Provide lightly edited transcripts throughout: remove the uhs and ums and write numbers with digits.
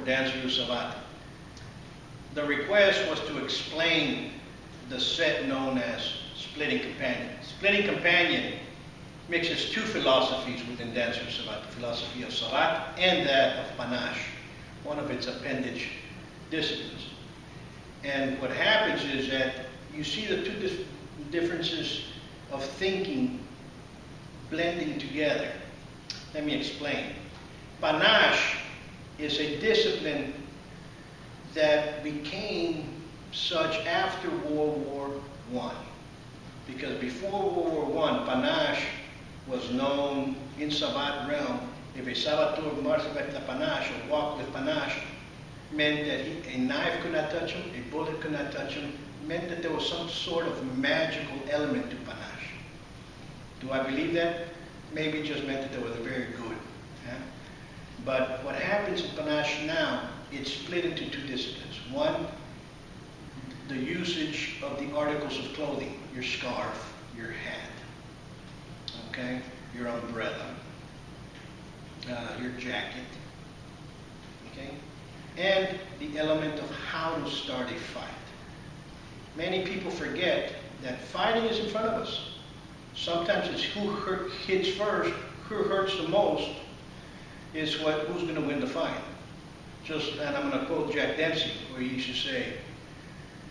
Danse de Rue Savate. The request was to explain the set known as splitting companion. Splitting companion mixes two philosophies within Danse de Rue Savate, the philosophy of Savate and that of Panache, one of its appendage disciplines. And what happens is that you see the two differences of thinking blending together. Let me explain. Panache is a discipline that became such after World War I. Because before World War I, Panache was known in Savate realm. If a Salvatore marched with la Panache or walked with Panache, meant that a knife could not touch him, a bullet could not touch him, meant that there was some sort of magical element to Panache. Do I believe that? Maybe it just meant that they were very good. Yeah? But what happens in Panache now, it's split into two disciplines. One, the usage of the articles of clothing, your scarf, your hat, okay, your umbrella, your jacket, okay, and the element of how to start a fight. Many people forget that fighting is in front of us. Sometimes it's who hits first, who hurts the most, is who's going to win the fight. And I'm going to quote Jack Dempsey, where he used to say,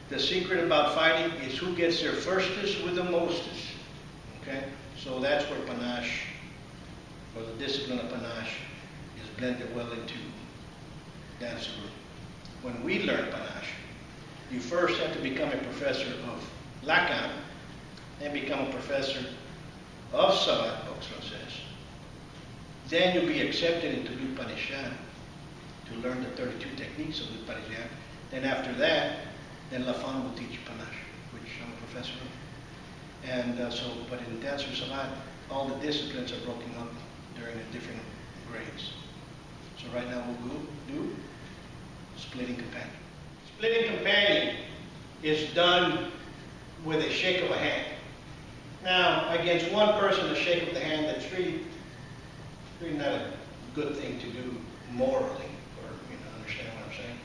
the secret about fighting is who gets there firstest with the mostest. Okay? So that's where Panache, or the discipline of Panache, is blended well into Danse de Rue. When we learn Panache, you first have to become a professor of Lacan, and become a professor of Savate books, says. Then you'll be accepted into Lutte Paniscienne to learn the 32 techniques of Lutte Paniscienne. Then after that, then Lafon will teach you Panache, which I'm a professor of. And but in Danse de Rue Savate, all the disciplines are broken up during the different grades. So right now we'll do splitting companion. Splitting companion is done with a shake of a hand. Now, against one person, a shake of the hand, that's really not a good thing to do morally, or understand what I'm saying.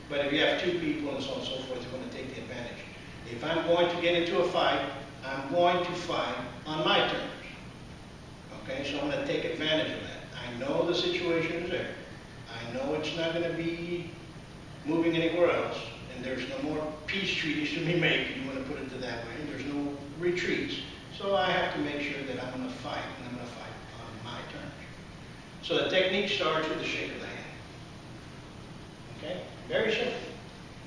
But if you have two people and so on and so forth, you're going to take the advantage. If I'm going to get into a fight, I'm going to fight on my terms. Okay, so I'm going to take advantage of that. I know the situation is there. I know it's not going to be moving anywhere else, and there's no more peace treaties to be made, if you want to put it that way. There's no retreats. So I have to make sure that I'm going to fight, and I'm going to fight on my terms. So the technique starts with the shake of the hand. Okay? Very simple.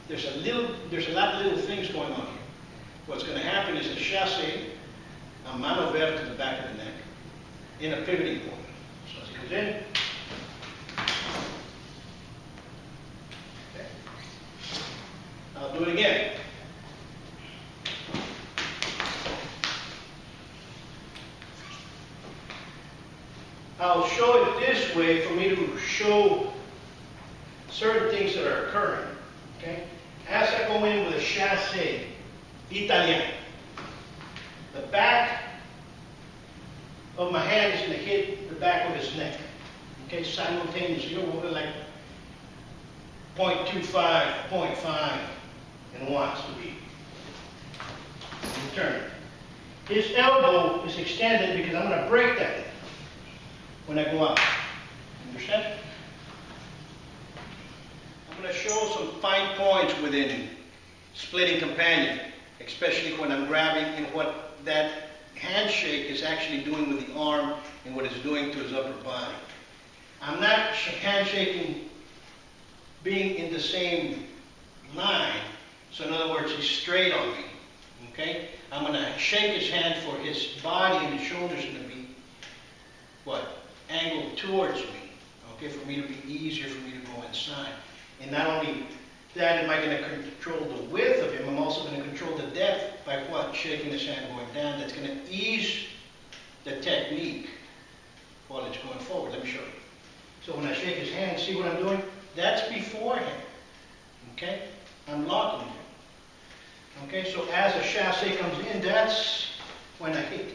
There's a lot of little things going on here. What's going to happen is a chassé, a mano verte to the back of the neck, in a pivoting point. So as it goes in, okay. I'll do it again. I'll show it this way for me to show certain things that are occurring. Okay? As I go in with a chassé Italien, the back of my hand is going to hit the back of his neck. Okay, simultaneously, over like 0.25, 0.5, and wants to be. Turn. His elbow is extended because I'm going to break that when I go out. Understand? I'm going to show some fine points within splitting companion, especially when I'm grabbing and what that handshake is actually doing with the arm and what it's doing to his upper body. I'm not handshaking being in the same line, so in other words, he's straight on me. Okay? I'm going to shake his hand for his body and his shoulders are going to be, what? Angled towards me. Okay? For me to be easier for me to go inside. And not only that, am I going to control the width of him, I'm also going to control the depth by what? Shaking his hand going down. That's going to ease the technique while it's going forward. Let me show you. So when I shake his hand, see what I'm doing? That's before him. Okay? I'm locking him. Okay, so as a chassé comes in, that's when I hit.